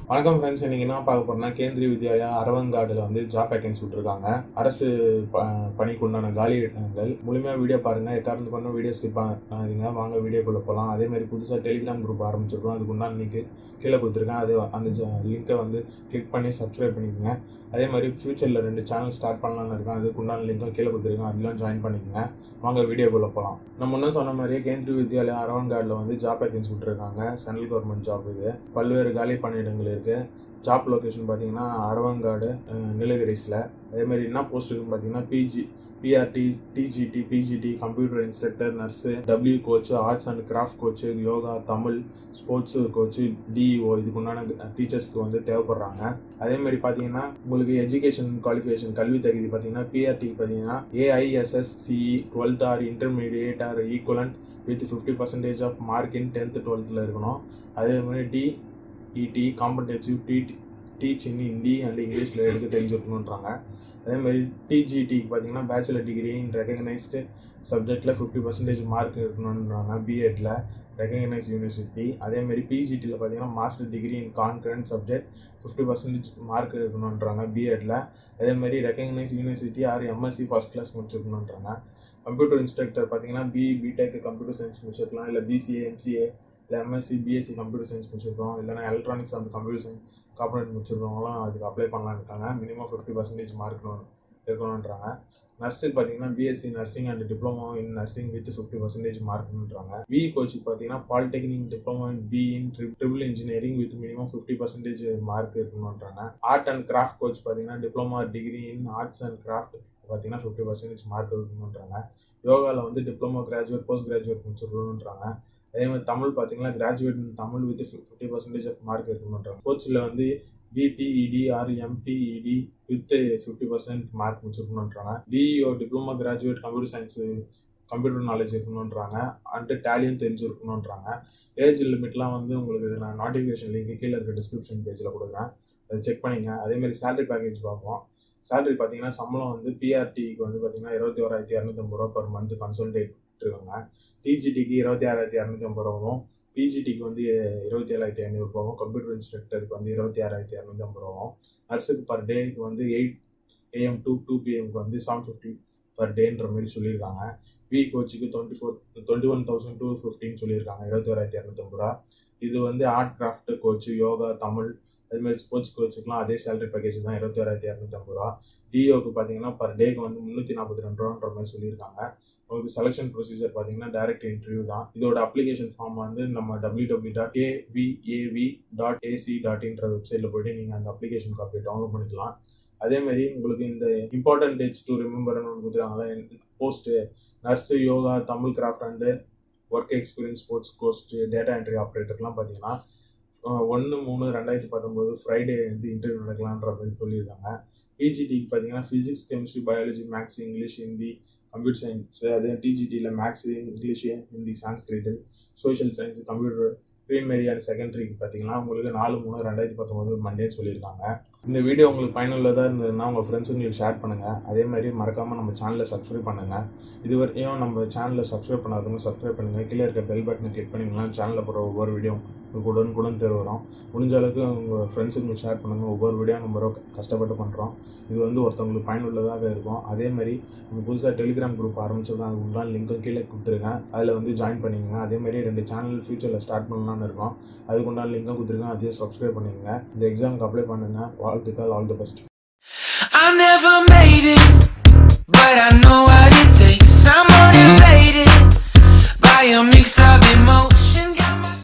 வணக்கம் ஃப்ரெண்ட்ஸ், இன்னைக்கு என்ன பார்க்க போறோம்னா கேந்திரிய வித்யாலயா அரவங்காடுல வந்து ஜாப் வேகன்சி விட்டுருக்காங்க. அரசு பணிக்கு உண்டான காலி இடங்கள். முழுமையாக வீடியோ பாருங்க. எக்காரணத்து பண்ண வீடியோ ஸ்கிப் பண்ணாதீங்க. வாங்க வீடியோக்குள்ள போகலாம். அதே மாதிரி புதுசாக டெலிகிராம் குரூப் ஆரம்பிச்சிருக்கோம். அதுக்கு உண்டான லிங்க் கீழே கொடுத்துருக்கேன். அது அந்த லிங்கை வந்து கிளிக் பண்ணி சப்ஸ்கிரைப் பண்ணிக்கோங்க. அதே மாதிரி ஃபியூச்சரில் 2 சேனல் ஸ்டார்ட் பண்ணலான்னு இருக்கேன். அதுக்கு உண்டான லிங்க்கும் கீழே கொடுத்துருக்கேன். அதெல்லாம் ஜாயின் பண்ணிக்கோங்க. வாங்க வீடியோக்குள்ளே போகலாம். நம்ம முன்னே சொன்ன மாதிரியே கேந்திரிய வித்யாலயா அரவங்காடில் வந்து ஜாப் வேகன்சி விட்டுருக்காங்க. சென்ட்ரல் கவர்மெண்ட் ஜாப் இது. பல்வேறு காலி பணியிடங்கள் இருக்குது. ஜாப் லொக்கேஷன் பார்த்தீங்கன்னா அரவங்காடு, நீலகிரிஸில். அதேமாதிரி என்ன போஸ்ட் இருக்குன்னு பார்த்தீங்கன்னா BRT, டிஜிடி, PGT, computer instructor, nurse, W coach, arts and craft coach, yoga, Tamil, sports coach, DEO இதுக்கு உண்டான டீச்சர்ஸ்க்கு வந்து தேவைப்படுறாங்க. அதேமாதிரி பார்த்தீங்கன்னா உங்களுக்கு எஜுகேஷன் குவாலிஃபிகேஷன் கல்வி தகுதி பார்த்தீங்கன்னா பிஆர்டிக்கு பார்த்தீங்கன்னா AISSCE 12th or intermediate or equivalent with 50% of mark in 10th 12th இருக்கணும். அதே மாதிரி TET competitive teach in Hindi and இங்கிலீஷில் எடுக்க தெரிஞ்சிருக்கணுன்றாங்க. அதேமாதிரி டிஜிடிக்கு பார்த்தீங்கன்னா பேச்சுலர் டிகிரி இன் ரெகக்னைஸ்டு சப்ஜெக்டில் 50% மார்க் இருக்கணுன்றாங்க. பிஎட்டில் ரெகக்னைஸ் யூனிவர்சிட்டி. அதேமாதிரி பிஜிடியில் பார்த்தீங்கன்னா master degree in concurrent subject 50% mark இருக்கணுன்றாங்க பிஎட்டில். அதேமாதிரி recognise university or MSc first class முடிச்சிருக்கணுன்றாங்க. கம்ப்யூட்டர் இன்ஸ்ட்ரக்டர் பார்த்தீங்கன்னா b.tech கம்ப்யூட்டர் சயின்ஸ் முடிச்சிருக்கலாம், இல்லை BCA MCA இல்லை MSc BSc கம்ப்யூட்டர் சயின்ஸ் முடிச்சிருக்கோம், இல்லைனா electronics and computer science component முடிச்சிருக்கவங்களாம் அதுக்கு அப்ளை பண்ணலான்னு இருக்காங்க. Minimum 50% mark இருக்கணுன்றாங்க. நர்ஸுக்கு பார்த்தீங்கன்னா BSc nursing and diploma in nursing with 50% மார்க்னுன்றாங்க. கோச்சுக்கு பார்த்தீங்கன்னா polytechnic diploma in B in triple engineering with minimum 50% mark இருக்கணுன்றாங்க. ஆர்ட் அண்ட் கிராஃப்ட் கோச் பார்த்தீங்கன்னா diploma degree in arts and craft பார்த்தீங்கன்னா 50% மார்க் இருக்கணுன்றாங்க. யோகாவில் வந்து டிப்ளமோ கிராஜுவேட் போஸ்ட் கிராஜுவேட் முடிச்சிருக்கணுன்றாங்க. அதே மாதிரி தமிழ் பார்த்தீங்கன்னா graduate in Tamil with 50% of mark இருக்கணுன்றாங்க. கோச்சில் வந்து BPED or MPED with 50% mark முடிச்சிருக்கணுன்றாங்க. DEO diploma graduate computer science computer knowledge இருக்கணுன்றாங்க. அண்டு டேலியும் தெரிஞ்சிருக்கணுன்றாங்க. ஏஜ் லிமிட்லாம் வந்து உங்களுக்கு நான் நோட்டிஃபிகேஷன் லிங்க் கீழே இருக்க டிஸ்கிரிப்ஷன் பேஜில் கொடுக்குறேன். அதை செக் பண்ணிங்க. அதேமாதிரி சேலரி பேக்கேஜ் பார்ப்போம். சேலரி பார்த்தீங்கன்னா சம்பளம் வந்து பிஆர்டிக்கு வந்து பார்த்தீங்கன்னா 21,250 ரூபா பர் மந்த் கன்சல்டேட் கொடுத்துருக்காங்க. டிஜிடிக்கு 26,250 ரூபாவும், பிஜிடிக்கு வந்து 27,500 ரூபாவும், கம்ப்யூட்டர் இன்ஸ்ட்ரக்டருக்கு வந்து 26,250 ரூபாவும், நர்ஸுக்கு பர் டேக்கு வந்து 8 AM to 2 PM வந்து 750 பர் டேன்ற மாதிரி சொல்லியிருக்காங்க. கோச்சுக்கு 21,215 சொல்லியிருக்காங்க, 21,250 ரூபா. இது வந்து art craft coach, yoga, Tamil, அதுமாதிரி ஸ்போர்ட்ஸ் கோச்சுக்குலாம் அதே சேலரி பேக்கேஜ் தான், 21,250 ரூபா. டிஓக்கு பார்த்தீங்கன்னா பர் டேக்கு வந்து 342 ரூபான்ற மாதிரி சொல்லியிருக்காங்க. உங்களுக்கு செலெக்ஷன் ப்ரொசீஜர் பார்த்தீங்கன்னா டைரக்ட் இன்டர்வியூ தான். இதோட அப்ளிகேஷன் ஃபார்ம் வந்து நம்ம www.kvav.ac.inன்ற வெப்சைட்டில் போய்ட்டு நீங்கள் அந்த அப்ளிகேஷன் காப்பி டவுன்லோட் பண்ணிக்கலாம். அதேமாதிரி உங்களுக்கு இந்த இம்பார்ட்டன்ட் டேட்ஸ் டு ரிமெம்பர்னு ஒன்று கொடுத்துருக்காங்களே post, nurse, yoga, Tamil craft and work experience sports coach, data entry ஆப்ரேட்டர்லாம் பார்த்தீங்கன்னா 1/3/2019 ஃப்ரைடே வந்து இன்டர்வியூ நடக்கலான்ற மாதிரி சொல்லியிருக்காங்க. பிஜிடிக்கு பார்த்தீங்கன்னா physics, chemistry, biology, maths, English, Hindi, computer science. அதே டிஜிடியில் maths, English, Hindi, Sanskrit, social science, computer, primary and செகண்டரிக்கு பார்த்தீங்கன்னா உங்களுக்கு 4/3/2019 மண்டேன்னு சொல்லியிருக்காங்க. இந்த வீடியோ உங்களுக்கு பயனுள்ளதாக இருந்ததுன்னா உங்கள் ஃப்ரெண்ட்ஸுங்களுக்கு ஷேர் பண்ணுங்கள். அதே மாதிரி மறக்காமல் நம்ம சேனலை சப்ஸ்கிரைப் பண்ணுங்கள். இதுவரையும் நம்ம சேனலை சப்ஸ்கிரைப் பண்ணாதவங்க சப்ஸ்கிரைப் பண்ணுங்கள். கீழே இருக்க பெல் பட்டனை கிளிக் பண்ணிங்கன்னா சேனலில் போகிற ஒவ்வொரு வீடியோ உடனுக்குடன் வரும். முடிஞ்ச அளவுக்கு உங்கள் ஃப்ரெண்ட்ஸுங்களுக்கு ஷேர் பண்ணுங்கள். ஒவ்வொரு வீடியோ நம்ம ரொம்ப கஷ்டப்பட்டு பண்ணுறோம். இது வந்து ஒருத்தவங்களுக்கு பயனுள்ளதாக இருக்கும். அதே மாதிரி நம்ம புதுசாக டெலிகிராம் குரூப் ஆரம்பிச்சிருக்கோம். அதுக்கு உண்டான லிங்க்கும் கீழே கொடுத்துருக்கேன். அதில் வந்து ஜாயின் பண்ணிக்கோங்க. அதேமாதிரி 2 சேனல் ஃபியூச்சரில் ஸ்டார்ட் பண்ணலான்னு இருக்கோம். அதுக்கு உண்டான லிங்க்கும் கொடுத்துருக்கேன். அதையும் சப்ஸ்கிரைப் பண்ணிக்கோங்க. இந்த எக்ஸாமுக்கு அப்ளை பண்ணுங்கள். வாழ்த்துக்கள். All the best. I never made it, but I know what it takes.